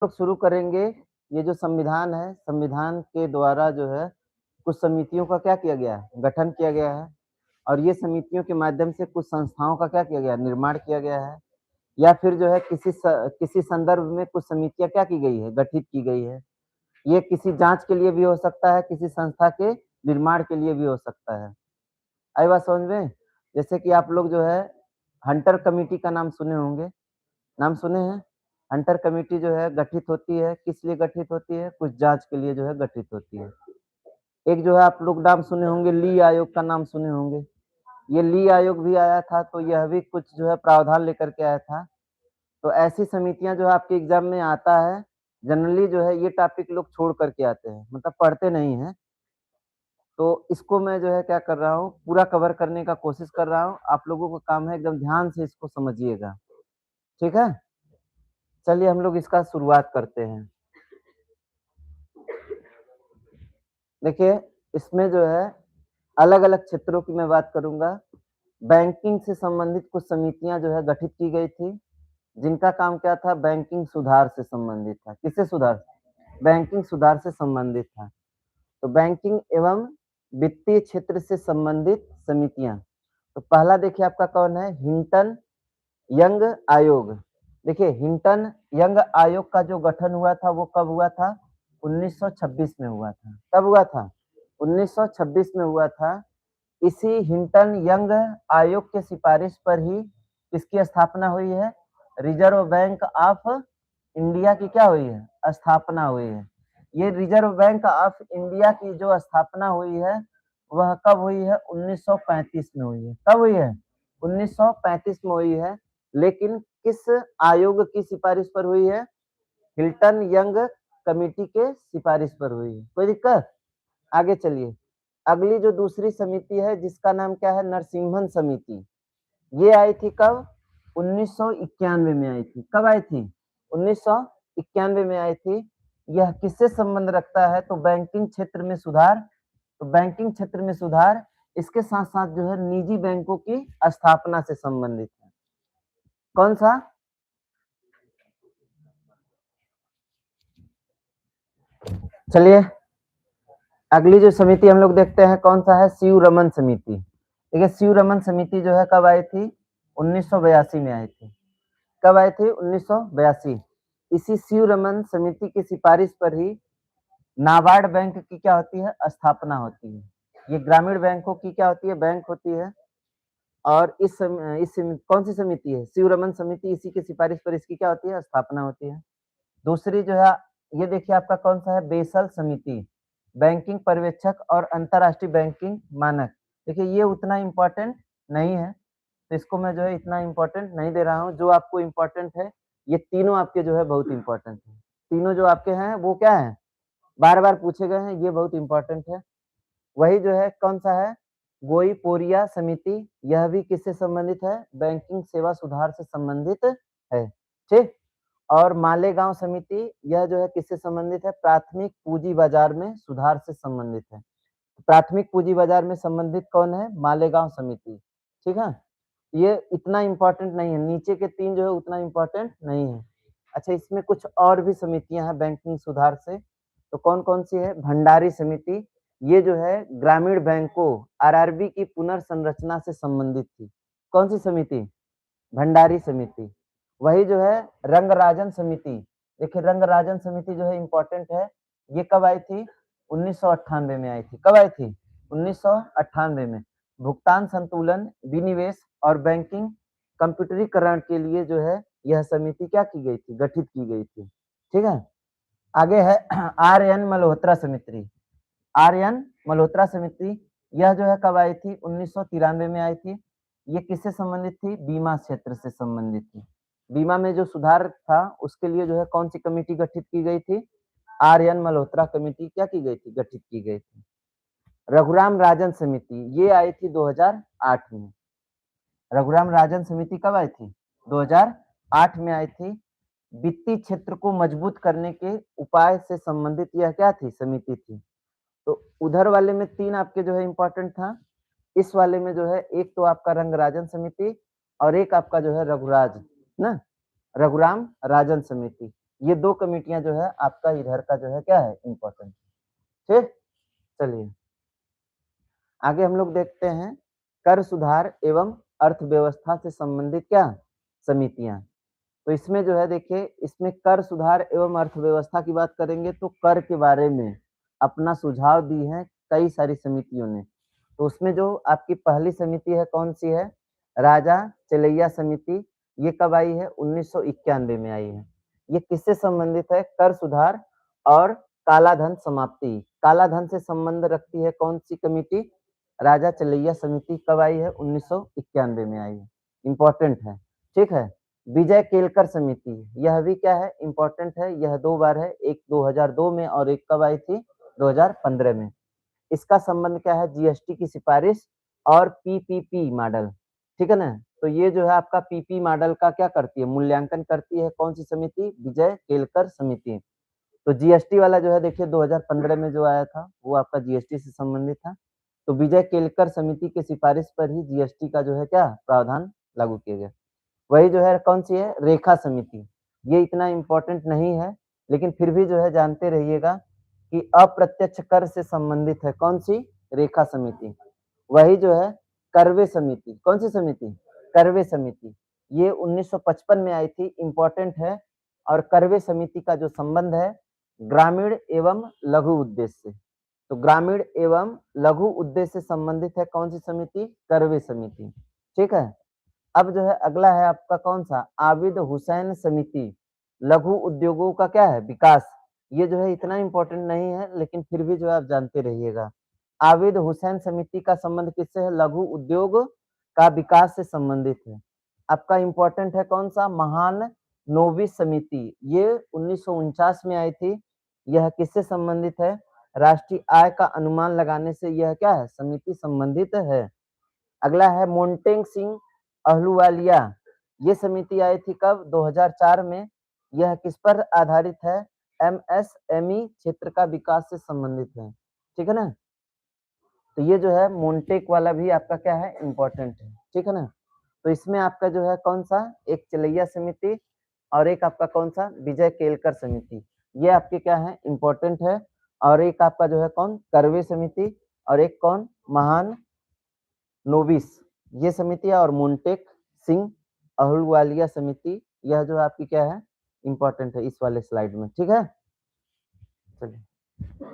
लोग शुरू करेंगे। ये जो संविधान है, संविधान के द्वारा जो है कुछ समितियों का क्या किया गया है, गठन किया गया है और ये समितियों के माध्यम से कुछ संस्थाओं का क्या किया गया है, निर्माण किया गया है या फिर जो है किसी संदर्भ में कुछ समितियाँ क्या की गई है, गठित की गई है। ये किसी जाँच के लिए भी हो सकता है, किसी संस्था के निर्माण के लिए भी हो सकता है। आई बात समझ में? जैसे कि आप लोग जो है हंटर कमिटी का नाम सुने होंगे, नाम सुने हैं? हंटर कमेटी जो है गठित होती है, किस लिए गठित होती है? कुछ जाँच के लिए जो है गठित होती है। एक जो है आप लोग नाम सुने होंगे, ली आयोग का नाम सुने होंगे। ये ली आयोग भी आया था तो यह भी कुछ जो है प्रावधान लेकर के आया था। तो ऐसी समितियाँ जो है आपके एग्ज़ाम में आता है, जनरली जो है ये टॉपिक लोग छोड़ कर के आते हैं, मतलब पढ़ते नहीं हैं। तो इसको मैं जो है क्या कर रहा हूँ, पूरा कवर करने का कोशिश कर रहा हूँ। आप लोगों का काम है एकदम ध्यान से इसको समझिएगा, ठीक है? चलिए हम लोग इसका शुरुआत करते हैं। देखिए, इसमें जो है अलग-अलग क्षेत्रों की मैं बात करूँगा। बैंकिंग से संबंधित कुछ समितियाँ जो है गठित की गई थी, जिनका काम क्या था बैंकिंग सुधार से संबंधित था। किससे सुधार? बैंकिंग सुधार से संबंधित था। तो बैंकिंग एवं वित्तीय क्षेत्र से संबंधित समितियाँ। तो पहला देखिए आपका कौन है? हिंटन यंग आयोग। देखिए हिंटन यंग आयोग का जो गठन हुआ था वो कब हुआ था? 1926 में हुआ था। कब हुआ था? 1926 में हुआ था। इसी हिंटन यंग आयोग के सिफारिश पर ही किसकी स्थापना हुई है? रिजर्व बैंक ऑफ इंडिया की क्या हुई है? स्थापना हुई है। ये रिजर्व बैंक ऑफ इंडिया की जो स्थापना हुई है वह कब हुई है? 1935 में हुई है। कब हुई है? 1935 में हुई है। लेकिन किस आयोग की सिफारिश पर हुई है? हिल्टन यंग कमिटी के सिफारिश पर हुई है। कोई दिक्कत? आगे चलिए। अगली जो दूसरी समिति है जिसका नाम क्या है? नरसिम्हन समिति। ये आई थी कब? 1991 में आई थी। कब आई थी? 1991 में आई थी। यह किससे संबंध रखता है? तो बैंकिंग क्षेत्र में सुधार। तो बैंकिंग क्षेत्र में सुधार इसके साथ-साथ जो है निजी बैंकों की स्थापना से संबंधित है। कौन सा? चलिए अगली जो समिति हम लोग देखते हैं कौन सा है? सीयू रमन समिति। देखिए सीयू रमन समिति जो है कब आई थी? 1982 में आई थी। कब आई थी? 1982। इसी सीयू रमन समिति की सिफारिश पर ही नाबार्ड बैंक की क्या होती है? स्थापना होती है। ये ग्रामीण बैंकों की क्या होती है? बैंक होती है। और कौन सी समिति है? सीयू रमन समिति, इसी की सिफारिश पर इसकी क्या होती है? स्थापना होती है। दूसरी जो है ये देखिए आपका कौन सा है? बेसल समिति, बैंकिंग पर्यवेक्षक और अंतर्राष्ट्रीय बैंकिंग मानक। देखिए ये उतना इम्पोर्टेंट नहीं है, तो इसको मैं जो है इतना इम्पोर्टेंट नहीं दे रहा हूँ। जो आपको इम्पोर्टेंट है ये तीनों आपके जो है बहुत इम्पोर्टेंट है। तीनों जो आपके हैं वो क्या है? बार-बार पूछे गए हैं, ये बहुत इम्पोर्टेंट है। वही जो है कौन सा है? गोई पोरिया समिति, यह भी किससे संबंधित है? बैंकिंग सेवा सुधार से संबंधित है। ठीक। और मालेगांव समिति यह जो है किससे संबंधित है? प्राथमिक पूंजी बाजार में सुधार से संबंधित है। प्राथमिक पूंजी बाजार में संबंधित कौन है? मालेगांव समिति। ठीक है। ये इतना इम्पोर्टेंट नहीं है, नीचे के तीन जो है उतना इम्पोर्टेंट नहीं है। अच्छा इसमें कुछ और भी समितियां हैं बैंकिंग सुधार से, तो कौन कौन सी है? भंडारी समिति, ये जो है ग्रामीण बैंकों आरआरबी की पुनर्संरचना से संबंधित थी। कौन सी समिति? भंडारी समिति। वही जो है रंगराजन समिति। देखिए रंगराजन समिति जो है इम्पोर्टेंट है। ये कब आई थी? 1998 में आई थी। कब आई थी? 1998 में। भुगतान संतुलन, विनिवेश और बैंकिंग कंप्यूटरीकरण के लिए जो है यह समिति क्या की गई थी? गठित की गई थी। ठीक है। आगे है आर एन मल्होत्रा समिति। आर एन मल्होत्रा समिति यह जो है कब आई थी? 1993 में आई थी। ये किससे संबंधित थी? बीमा क्षेत्र से संबंधित थी। बीमा में जो सुधार था उसके लिए जो है कौन सी कमेटी गठित की गई थी? आर एन मल्होत्रा कमेटी क्या की गई थी? गठित की गई थी। रघुराम राजन समिति ये आई थी 2008 में। रघुराम राजन समिति कब आई थी? 2008 में आई थी। वित्तीय क्षेत्र को मजबूत करने के उपाय से संबंधित यह क्या थी? समिति थी। तो उधर वाले में तीन आपके जो है इम्पोर्टेंट था। इस वाले में जो है एक तो आपका रंगराजन समिति और एक आपका जो है रघुराम राजन समिति। ये 2 कमिटियां जो है आपका इधर का जो है क्या है इम्पोर्टेंट। ठीक, चलिए आगे हम लोग देखते हैं कर सुधार एवं अर्थव्यवस्था से संबंधित क्या समितियां। तो इसमें जो है देखिए, इसमें कर सुधार एवं अर्थव्यवस्था की बात करेंगे तो कर के बारे में अपना सुझाव दी है कई सारी समितियों ने। तो उसमें जो आपकी पहली समिति है कौन सी है, राजा चलैया समिति। ये कब आई है, 1991 में आई है। ये किससे संबंधित है, कर सुधार और काला धन समाप्ति। काला धन से संबंध रखती है कौन सी कमेटी, राजा चलैया समिति। कब आई है, 1991 में आई है, इंपॉर्टेंट है। ठीक है, विजय केलकर समिति, यह भी क्या है इंपॉर्टेंट है। यह 2 बार है, एक 2002 में और एक कब आई थी, 2015 में। इसका संबंध क्या है, जीएसटी की सिफारिश और पीपीपी मॉडल। ठीक है ना, तो ये जो है आपका पीपी मॉडल का क्या करती है, मूल्यांकन करती है कौन सी समिति, विजय केलकर समिति। तो जीएसटी वाला जो है देखिए 2015 में जो आया था वो आपका जीएसटी से संबंधित था। तो विजय केलकर समिति की सिफारिश पर ही जीएसटी का जो है क्या प्रावधान लागू किया गया। वही जो है कौन सी है, रेखा समिति। ये इतना इम्पोर्टेंट नहीं है, लेकिन फिर भी जो है जानते रहिएगा कि अप्रत्यक्ष कर से संबंधित है कौन सी, रेखा समिति। वही जो है करवे समिति, कौन सी समिति, करवे समिति। ये 1955 में आई थी, इम्पोर्टेंट है। और करवे समिति का जो संबंध है ग्रामीण एवं लघु उद्देश्य से। तो ग्रामीण एवं लघु उद्देश्य से संबंधित है कौन सी समिति, करवे समिति। ठीक है, अब जो है अगला है आपका कौन सा, आबिद हुसैन समिति, लघु उद्योगों का क्या है विकास। ये जो है इतना इम्पोर्टेंट नहीं है, लेकिन फिर भी जो है आप जानते रहिएगा। आबिद हुसैन समिति का संबंध किससे है, लघु उद्योग का विकास से संबंधित है। आपका इम्पोर्टेंट है कौन सा, महान नोबिस समिति। ये 1949 में आई थी। यह किससे संबंधित है, राष्ट्रीय आय का अनुमान लगाने से यह क्या है समिति संबंधित है। अगला है मोन्टेंग सिंह अहलूवालिया। ये समिति आई थी कब, 2004 में। यह किस पर आधारित है, एमएसएमई क्षेत्र का विकास से संबंधित है। ठीक है ना, तो ये जो है मोन्टेक वाला भी आपका क्या है इम्पोर्टेंट है। ठीक है ना, तो इसमें आपका जो है कौन सा, एक चलैया समिति और एक आपका कौन सा, विजय केलकर समिति। ये आपके क्या है इम्पोर्टेंट है। और एक आपका जो है कौन, करवे समिति, और एक कौन, महान नोबिस ये समिति, और मोन्टेक सिंह अहलूवालिया समिति। यह जो आपकी क्या है इंपॉर्टेंट है इस वाले स्लाइड में। ठीक है, चलिए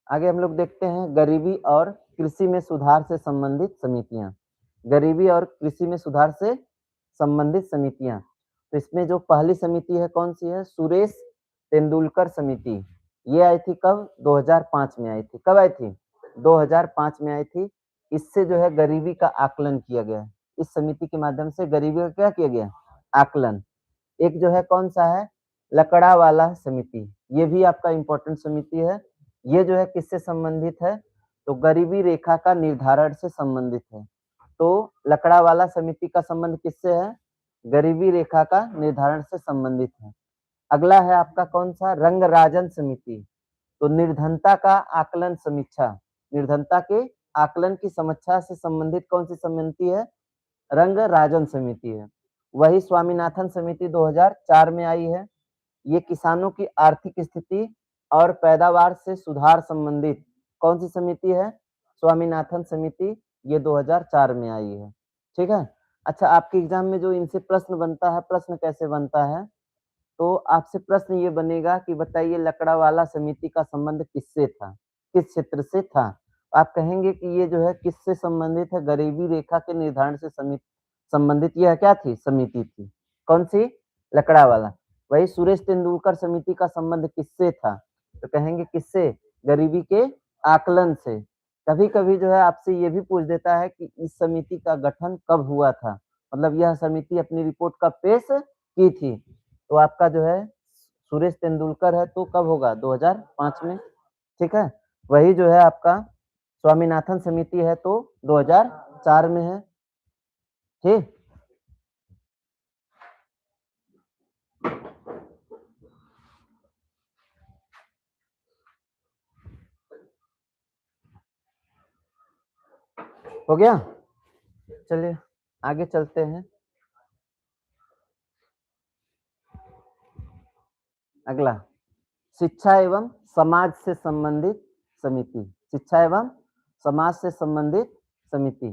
आगे हम लोग देखते हैं गरीबी और कृषि में सुधार से संबंधित समितियां। गरीबी और कृषि में सुधार से संबंधित समितियां। तो इसमें जो पहली समिति है कौन सी है, सुरेश तेंदुलकर समिति। ये आई थी कब, 2005 में आई थी। कब आई थी, 2005 में आई थी। इससे जो है गरीबी का आकलन किया गया है। इस समिति के माध्यम से गरीबी का क्या किया गया, आकलन। एक जो है कौन सा है, लकड़ावाला समिति। ये भी आपका इम्पोर्टेंट समिति है। ये जो है किससे संबंधित है, तो गरीबी रेखा का निर्धारण से संबंधित है। तो लकड़ावाला समिति का संबंध किससे है, गरीबी रेखा का निर्धारण से संबंधित है। अगला है आपका कौन सा, रंगराजन समिति। तो निर्धनता का आकलन समीक्षा, निर्धनता के आकलन की समीक्षा से संबंधित कौन सी समिति है, रंगराजन समिति है। वही स्वामीनाथन समिति 2004 में आई है। ये किसानों की आर्थिक स्थिति और पैदावार से सुधार संबंधित कौन सी समिति है, स्वामीनाथन समिति। ये 2004 में आई है। ठीक है, अच्छा आपके एग्जाम में जो इनसे प्रश्न बनता है, प्रश्न कैसे बनता है, तो आपसे प्रश्न ये बनेगा कि बताइए लकड़ावाला समिति का संबंध किससे था, किस क्षेत्र से था। आप कहेंगे कि ये जो है किससे संबंधित है, गरीबी रेखा के निर्धारण से संबंधित यह क्या थी, समिति थी। कौन सी, लकड़ावाला। वही सुरेश तेंदुलकर समिति का संबंध किससे था, तो कहेंगे किससे, गरीबी के आकलन से। कभी कभी जो है आपसे ये भी पूछ देता है कि इस समिति का गठन कब हुआ था, मतलब यह समिति अपनी रिपोर्ट कब पेश की थी। तो आपका जो है सुरेश तेंदुलकर है तो कब होगा, 2005 में। ठीक है, वही जो है आपका स्वामीनाथन समिति है तो 2004 में है। ठीक, हो गया, चलिए आगे चलते हैं। अगला, शिक्षा एवं समाज से संबंधित समिति, शिक्षा एवं समाज से संबंधित समिति।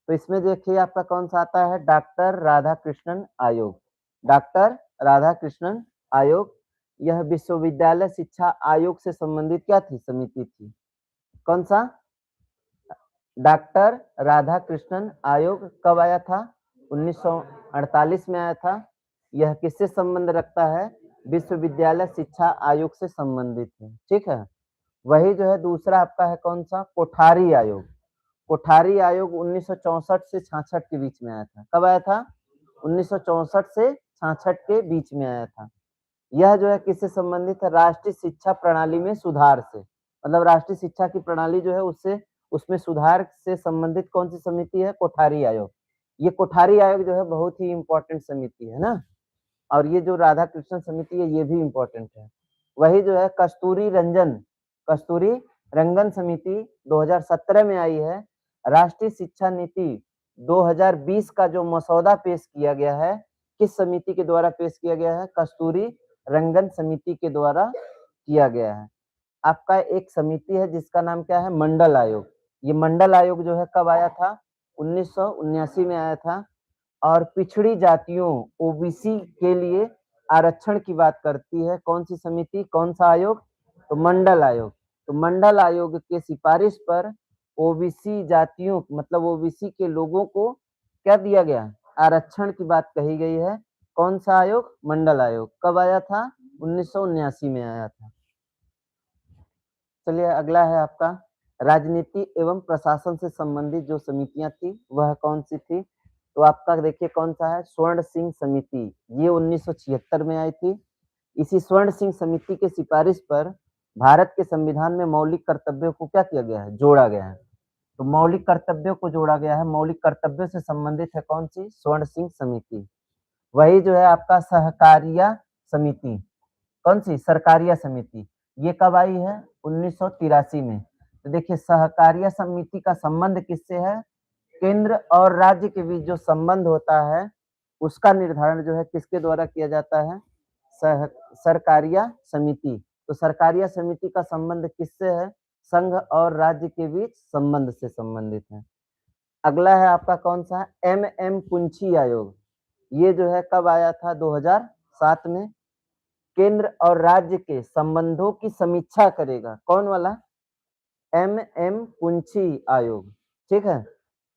तो इसमें देखिए आपका कौन सा आता है, डॉक्टर राधाकृष्णन आयोग। डॉक्टर राधाकृष्णन आयोग, यह विश्वविद्यालय शिक्षा आयोग से संबंधित क्या थी, समिति थी। कौन सा, डॉक्टर राधाकृष्णन आयोग कब आया था, 1948 में आया था। यह किससे संबंध रखता है, विश्वविद्यालय शिक्षा आयोग से संबंधित है, ठीक है। वही जो है दूसरा आपका है कौन सा, कोठारी आयोग। कोठारी आयोग 1964 से 66 के बीच में आया था। कब आया था, 1964 से 66 के बीच में आया था। यह जो है किससे संबंधित है, राष्ट्रीय शिक्षा प्रणाली में सुधार से, मतलब राष्ट्रीय शिक्षा की प्रणाली जो है उससे, उसमें सुधार से संबंधित कौन सी समिति है, कोठारी आयोग। ये कोठारी आयोग जो है बहुत ही इंपॉर्टेंट समिति है ना, और ये जो राधाकृष्णन समिति है ये भी इंपॉर्टेंट है। वही जो है कस्तूरी रंगन समिति 2017 में आई है। राष्ट्रीय शिक्षा नीति 2020 का जो मसौदा पेश किया गया है, किस समिति के द्वारा पेश किया गया है, कस्तूरी रंगन समिति के द्वारा किया गया है। आपका एक समिति है जिसका नाम क्या है, मंडल आयोग। ये मंडल आयोग जो है कब आया था, 1979 में आया था, और पिछड़ी जातियों ओबीसी के लिए आरक्षण की बात करती है। कौन सी समिति, कौन सा आयोग, तो मंडल आयोग। तो मंडल आयोग के सिफारिश पर ओबीसी जातियों, मतलब ओबीसी के लोगों को क्या दिया गया, आरक्षण की बात कही गई है। कौन सा आयोग, मंडल आयोग। कब आया था, 1979 में आया था। चलिए अगला है आपका, राजनीति एवं प्रशासन से संबंधित जो समितियां थी वह कौन सी थी। तो आपका देखिए कौन सा है, स्वर्ण सिंह समिति, ये 1976 में आई थी। इसी स्वर्ण सिंह समिति के सिफारिश पर भारत के संविधान में मौलिक कर्तव्यों को क्या किया गया है, जोड़ा गया है। तो मौलिक कर्तव्यों को जोड़ा गया है, मौलिक कर्तव्यों से संबंधित है कौन सी, स्वर्ण सिंह समिति। वही जो है आपका सहकारिया समिति, कौन सी, सरकारिया समिति, ये कब आई है, 1983 में। तो देखिए सहकारिया समिति का संबंध किससे है, केंद्र और राज्य के बीच जो संबंध होता है उसका निर्धारण जो है किसके द्वारा किया जाता है, सरकारिया समिति। तो सरकारिया समिति का संबंध किससे है, संघ और राज्य के बीच संबंध से संबंधित है। अगला है आपका कौन सा, एम पुंछी आयोग। ये जो है कब आया था, 2007 में। केंद्र और राज्य के संबंधों की समीक्षा करेगा, कौन वाला, एम पुंछी आयोग, ठीक है।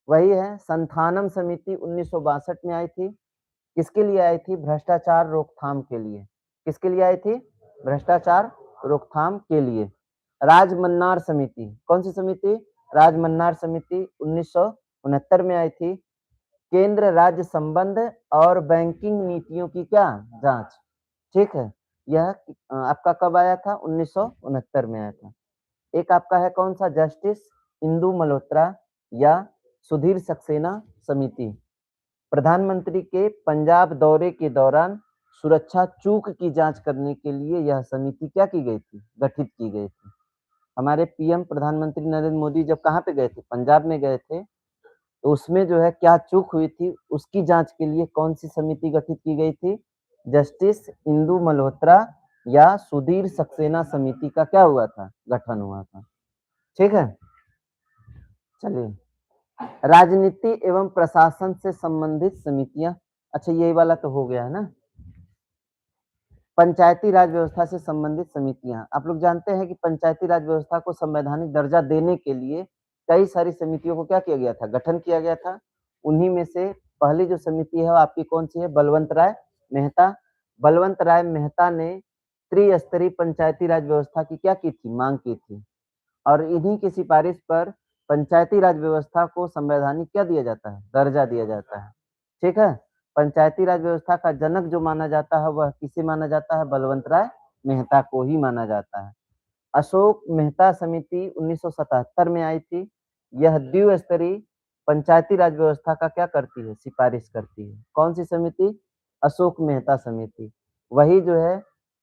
वही है संथानम समिति 1962 में आई थी। किसके लिए आई थी, भ्रष्टाचार रोकथाम के लिए। किसके लिए आई थी, भ्रष्टाचार रोकथाम के लिए। राजमन्नार समिति, कौन सी समिति, राजमन्नार समिति 1969 में आई थी। केंद्र राज्य संबंध और बैंकिंग नीतियों की क्या, जांच, ठीक है। यह आपका कब आया था, 1969 में आया था। एक आपका है कौन सा, जस्टिस इंदु मल्होत्रा या सुधीर सक्सेना समिति। प्रधानमंत्री के पंजाब दौरे के दौरान सुरक्षा चूक की जांच करने के लिए यह समिति क्या की गई थी, गठित की गई थी। हमारे पीएम प्रधानमंत्री नरेंद्र मोदी जब कहाँ पे गए थे, पंजाब में गए थे, तो उसमें जो है क्या चूक हुई थी उसकी जांच के लिए कौन सी समिति गठित की गई थी, जस्टिस इंदु मल्होत्रा या सुधीर सक्सेना समिति का क्या हुआ था, गठन हुआ था, ठीक है। चलिए, राजनीति एवं प्रशासन से संबंधित समितियां, अच्छा ये वाला तो हो गया है ना। पंचायती राज व्यवस्था से संबंधित समितियां, आप लोग जानते हैं कि पंचायती राज व्यवस्था को संवैधानिक दर्जा देने के लिए कई सारी समितियों को क्या किया गया था, गठन किया गया था। उन्हीं में से पहली जो समिति है वो आपकी कौन सी है, बलवंत राय मेहता। बलवंत राय मेहता ने त्रिस्तरीय पंचायती राज व्यवस्था की क्या की थी, मांग की थी, और इन्हीं की सिफारिश पर पंचायती राज व्यवस्था को संवैधानिक क्या दिया जाता है, दर्जा दिया जाता है, ठीक है। पंचायती राज व्यवस्था का जनक जो माना जाता है वह किसे माना जाता है, बलवंत राय मेहता को ही माना जाता है। अशोक मेहता समिति 1977 में आई थी। यह द्विस्तरीय पंचायती राज व्यवस्था का क्या करती है, सिफारिश करती है। कौन सी समिति, अशोक मेहता समिति। वही जो है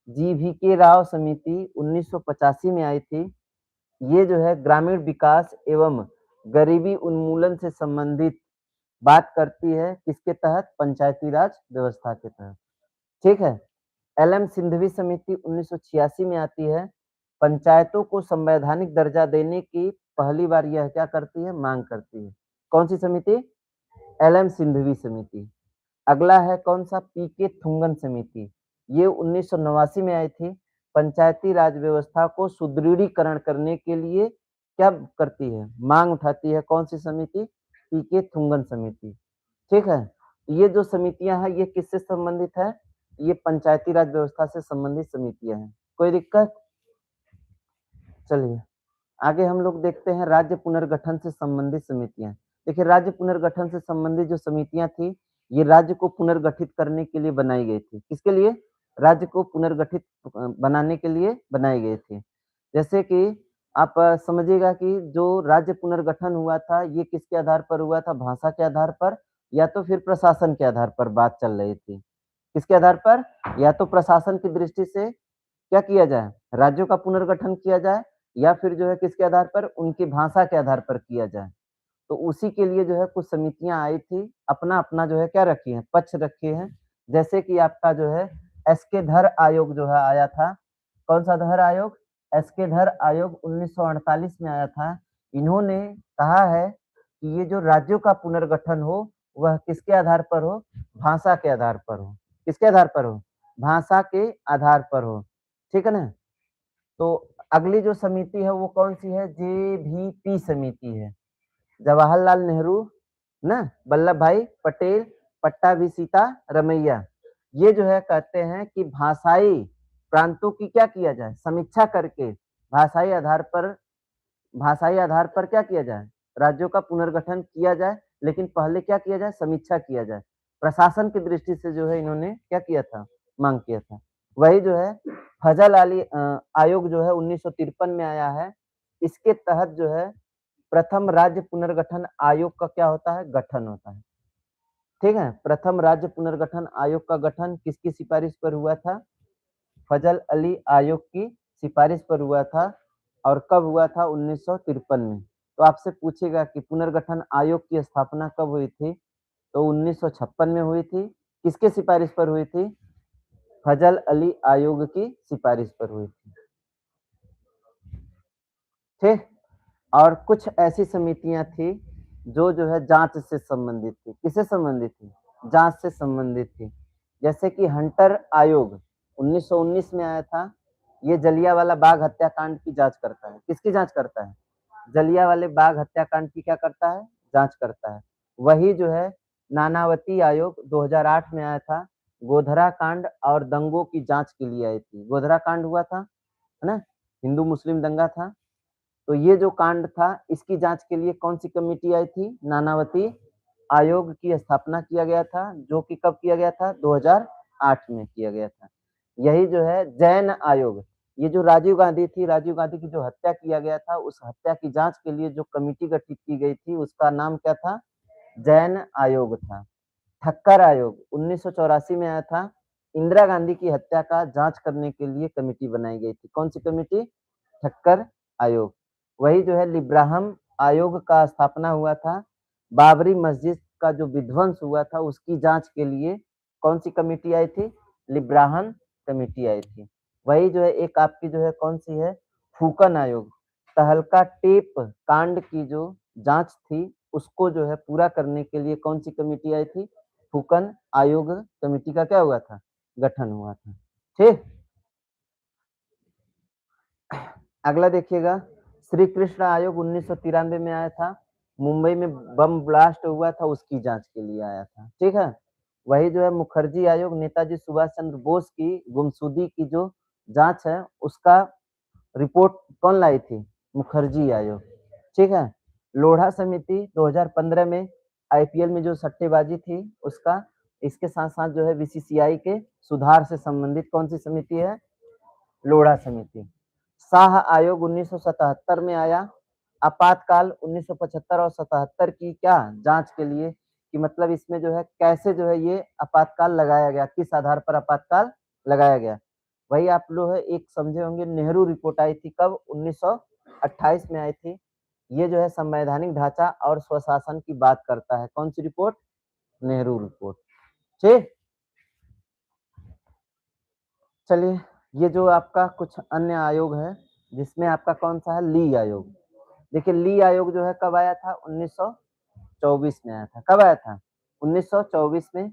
GVK राव समिति 1985 में आई थी। ये जो है ग्रामीण विकास एवं गरीबी उन्मूलन से संबंधित बात करती है, किसके तहत, पंचायती राज व्यवस्था के तहत, ठीक है। एलएम सिंघवी समिति 1986 में आती है। पंचायतों को संवैधानिक दर्जा देने की पहली बार यह क्या करती है, मांग करती है। कौन सी समिति? एलएम सिंघवी समिति। अगला है कौन सा, पीके थुंगन समिति। ये 1989 में आई थी। पंचायती राज व्यवस्था को सुदृढ़ीकरण करने के लिए क्या करती है, मांग उठाती है। कौन सी समिति? पीके थुंगन समिति। ठीक है, ये जो समितियां हैं ये किससे संबंधित है? ये पंचायती राज व्यवस्था से संबंधित समितियां हैं। कोई दिक्कत? चलिए आगे हम लोग देखते हैं राज्य पुनर्गठन से संबंधित समितियां। देखिए राज्य पुनर्गठन से संबंधित जो समितियां थी ये राज्य को पुनर्गठित करने के लिए बनाई गई थी। किसके लिए? राज्य को पुनर्गठित बनाने के लिए बनाई गई थी। जैसे कि आप समझिएगा कि जो राज्य पुनर्गठन हुआ था ये किसके आधार पर हुआ था? भाषा के आधार पर या तो फिर प्रशासन के आधार पर बात चल रही थी। किसके आधार पर? या तो प्रशासन की दृष्टि से क्या किया जाए, राज्यों का पुनर्गठन किया जाए, या फिर जो है किसके आधार पर? उनकी भाषा के आधार पर किया जाए। तो उसी के लिए जो है कुछ समितियां आई थी, अपना-अपना जो है क्या रखी है, पक्ष रखे हैं। जैसे कि आपका जो है एसके धर आयोग जो है आया था। कौन सा धर आयोग? एसके धर आयोग 1948 में आया था। इन्होंने कहा है कि ये जो राज्यों का पुनर्गठन हो वह किसके आधार पर हो? भाषा के आधार पर हो। किसके आधार पर हो? भाषा के आधार पर हो। ठीक है ना? तो अगली जो समिति है वो कौन सी है? जेवीपी समिति है। जवाहरलाल नेहरू ना, वल्लभ भाई पटेल, पट्टाभिसिता रमैया। ये जो है कहते हैं कि भाषाई प्रांतों की क्या किया जाए, समीक्षा करके भाषाई आधार पर क्या किया जाए, राज्यों का पुनर्गठन किया जाए। लेकिन पहले क्या किया जाए, समीक्षा किया जाए। प्रशासन की दृष्टि से जो है इन्होंने क्या किया था, मांग किया था। वही जो है फजल अली आयोग जो है 1953 में आया है। इसके तहत जो है प्रथम राज्य पुनर्गठन आयोग का क्या होता है, गठन होता है। ठीक है, प्रथम राज्य पुनर्गठन आयोग का गठन किसकी सिफारिश पर हुआ था? फजल अली आयोग की सिफारिश पर हुआ था। और कब हुआ था? 1953 में। तो आपसे पूछेगा कि पुनर्गठन आयोग की स्थापना कब हुई थी? तो 1956 में हुई थी। किसके सिफारिश पर हुई थी? फजल अली आयोग की सिफारिश पर हुई थी। ठीक, और कुछ ऐसी समितियां थी जो है जांच से संबंधित थी। किससे संबंधित थी? जांच से संबंधित थी। जैसे कि हंटर आयोग 1919 में आया था। ये जलियांवाला बाग हत्याकांड की जांच करता है। किसकी जांच करता है? जलियांवाले बाग हत्याकांड की क्या करता है, जांच करता है। वही जो है नानावती आयोग 2008 में आया था। गोधरा कांड और दंगों की जांच के लिए आई थी। गोधरा कांड हुआ था, है ना, हिंदू मुस्लिम दंगा था। तो ये जो कांड था इसकी जांच के लिए कौन सी कमेटी आई थी? नानावती आयोग की स्थापना किया गया था, जो कि कब किया गया था? 2008 में किया गया था। यही जो है जैन आयोग, ये जो राजीव गांधी थी, राजीव गांधी की जो हत्या किया गया था, उस हत्या की जांच के लिए जो कमेटी गठित की गई थी उसका नाम क्या था? जैन आयोग था। ठक्कर आयोग 1984 में आया था। इंदिरा गांधी की हत्या का जांच करने के लिए कमेटी बनाई गई थी। कौन सी कमेटी? ठक्कर आयोग। वही जो है लिब्राहम आयोग का स्थापना हुआ था। बाबरी मस्जिद का जो विध्वंस हुआ था उसकी जांच के लिए कौन सी कमेटी आई थी? लिब्राहम कमेटी आई थी। वही जो है एक आपकी जो है कौन सी है? फूकन आयोग। तहलका टेप कांड की जो जांच थी उसको जो है पूरा करने के लिए कौन सी कमेटी आई थी? फूकन आयोग कमेटी का क्या हुआ था? गठन हुआ था। ठीक, अगला देखिएगा श्री कृष्ण आयोग 1993 में आया था। मुंबई में बम ब्लास्ट हुआ था उसकी जांच के लिए आया था। ठीक है, वही जो है मुखर्जी आयोग नेताजी सुभाष चंद्र बोस की गुमशुदगी की जो जांच है उसका रिपोर्ट कौन लाई थी? मुखर्जी आयोग। ठीक है, लोढ़ा समिति 2015 में आईपीएल में जो सट्टेबाजी थी उसका, इसके साथ साथ जो है बीसीसीआई के सुधार से संबंधित कौन सी समिति है? लोढ़ा समिति। शाह आयोग 1977 में आया। आपातकाल 1975 और 77 की क्या जांच के लिए, कि मतलब इसमें जो है कैसे जो है ये आपातकाल लगाया गया, किस आधार पर आपातकाल लगाया गया। वही आप लोग है एक समझे होंगे, नेहरू रिपोर्ट आई थी कब? 1928 में आई थी। ये जो है संवैधानिक ढांचा और स्वशासन की बात करता है। कौन सी रिपोर्ट? नेहरू रिपोर्ट। ठीक, चलिए, ये जो आपका कुछ अन्य आयोग है, जिसमें आपका कौन सा है, ली आयोग। देखिए ली आयोग जो है कब आया था, 1924 में आया था। कब आया था, 1924 में।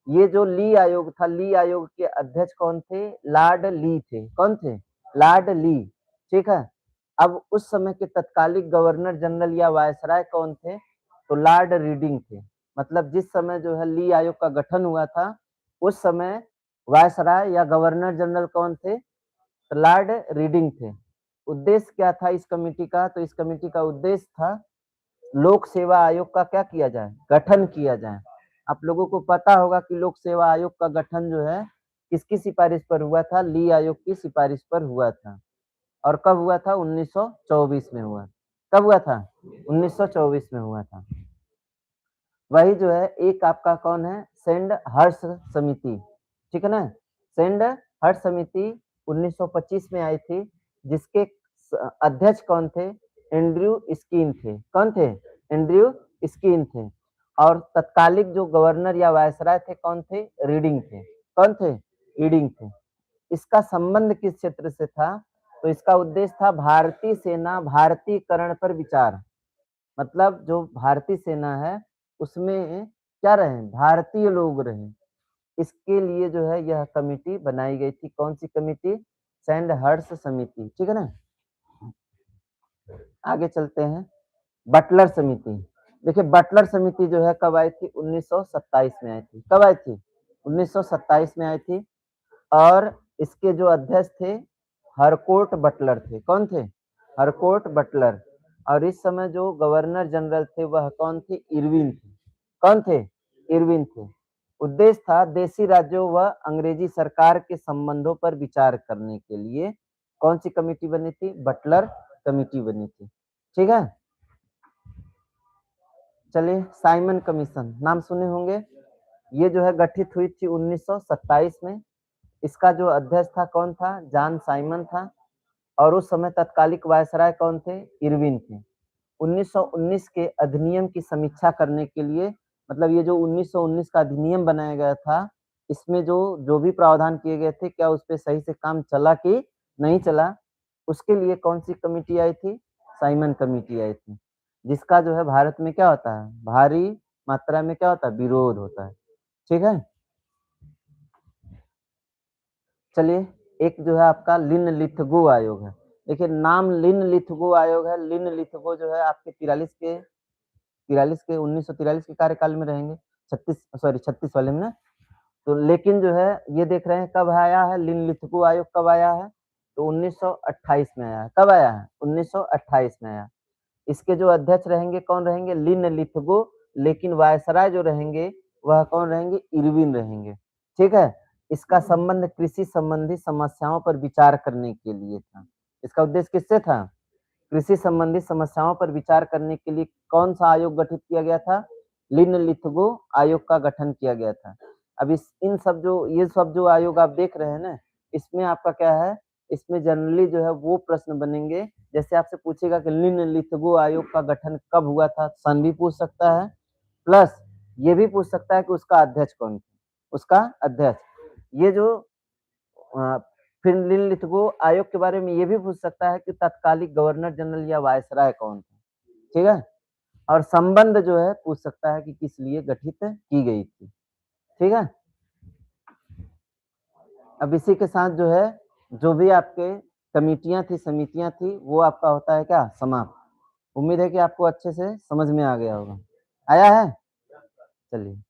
ये जो ली आयोग था, ली आयोग के अध्यक्ष कौन थे, लॉर्ड ली थे। कौन थे, लॉर्ड ली। ठीक है। अब उस समय के तत्कालिक गवर्नर जनरल या वायसराय कौन थे, तो लॉर्ड रीडिंग थे। मतलब जिस समय जो है ली आयोग का गठन हुआ था, उस समय वायसराय या गवर्नर जनरल कौन थे, तो लॉर्ड रीडिंग थे। उद्देश्य क्या था इस कमेटी का, तो इस कमेटी का उद्देश्य था लोक सेवा आयोग का क्या किया जाए, गठन किया जाए। आप लोगों को पता होगा कि लोक सेवा आयोग का गठन जो है किसकी सिफारिश पर हुआ था, ली आयोग की सिफारिश पर हुआ था। और कब हुआ था, 1924 में हुआ। कब हुआ था, 1924 में हुआ था। वही जो है एक आपका कौन है, सेंड हर्ष समिति। ठीक है ना, सेंड हर्ष समिति 1925 में आई थी, जिसके अध्यक्ष कौन थे, एंड्रयू स्कीन थे। कौन थे, एंड्रयू स्कीन थे। और तत्कालिक जो गवर्नर या वायसराय थे कौन थे, रीडिंग थे। कौन थे, रीडिंग थे। इसका संबंध किस क्षेत्र से था, तो इसका उद्देश्य था भारतीय सेना भारतीयकरण पर विचार। मतलब जो भारतीय सेना है उसमें क्या रहे, भारतीय लोग रहे। इसके लिए जो है यह कमिटी बनाई गई थी। कौन सी कमिटी, सैंड हर्ष समिति। ठीक है ना। आगे चलते हैं, बटलर समिति। देखिए बटलर समिति जो है कब आई थी, 1927 में आई थी। कब आई थी, 1927 में आई थी। और इसके जो अध्यक्ष थे हरकोर्ट बटलर थे। कौन थे, हरकोर्ट बटलर। और इस समय जो गवर्नर जनरल थे वह कौन थे, इरविन थे। कौन थे, इरविन थे। उद्देश्य था देशी राज्यों व अंग्रेजी सरकार के संबंधों पर विचार करने के लिए कौन सी कमेटी बनी थी, बटलर कमेटी बनी थी। ठीक है। चलिए, साइमन कमीशन नाम सुने होंगे। ये जो है गठित हुई थी 1927 में। इसका जो अध्यक्ष था कौन था, जॉन साइमन था। और उस समय तत्कालिक वायसराय कौन थे, इरविन थे। 1919 के अधिनियम की समीक्षा करने के लिए, मतलब ये जो 1919 का अधिनियम बनाया गया था, इसमें जो जो भी प्रावधान किए गए थे, क्या उस पे सही से काम चला कि नहीं चला, उसके लिए कौन सी कमेटी आई थी, साइमन कमेटी आई थी। जिसका जो है भारत में क्या होता है, भारी मात्रा में क्या होता है, विरोध होता है। ठीक है। चलिए, एक जो है आपका लिनलिथगो आयोग है। देखिए नाम लिनलिथगो आयोग है। लिनलिथगो जो है आपके 1943 के कार्यकाल में रहेंगे, 36 वाले में ना। तो लेकिन जो है ये देख रहे हैं कब आया है, लिनलिथगो आयोग कब आया है, तो 1928 में आया है। कब आया है, 1928 में आया। इसके जो अध्यक्ष रहेंगे कौन रहेंगे, लिनलिथगो। लेकिन वायसराय जो रहेंगे वह कौन रहेंगे, इरविन रहेंगे। ठीक है। इसका संबंध कृषि संबंधी समस्याओं पर विचार करने के लिए था। इसका उद्देश्य किससे था, कृषि संबंधी समस्याओं पर विचार करने के लिए कौन सा आयोग गठित किया गया था, लिनलिथगो आयोग का गठन किया गया था। अब इस इन सब जो ये सब जो आयोग आप देख रहे हैं ना, इसमें आपका क्या है, इसमें जनरली जो है वो प्रश्न बनेंगे, जैसे आपसे पूछेगा कि लिनलिथगो आयोग का गठन कब हुआ था, सन भी पूछ सकता है, प्लस ये भी पूछ सकता है कि उसका अध्यक्ष कौन था, उसका अध्यक्ष। ये जो अ, फिर लिनलिथगो आयोग के बारे में ये भी पूछ सकता है कि तत्कालिक गवर्नर जनरल या वायसराय कौन था। ठीक है। और संबंध जो है पूछ सकता है कि किस लिए गठित की गई थी। ठीक है। अब इसी के साथ जो है जो भी आपके कमिटियां थी, समितियां थी, वो आपका होता है क्या, समाप्त। उम्मीद है कि आपको अच्छे से समझ में आ गया होगा। आया है। चलिए।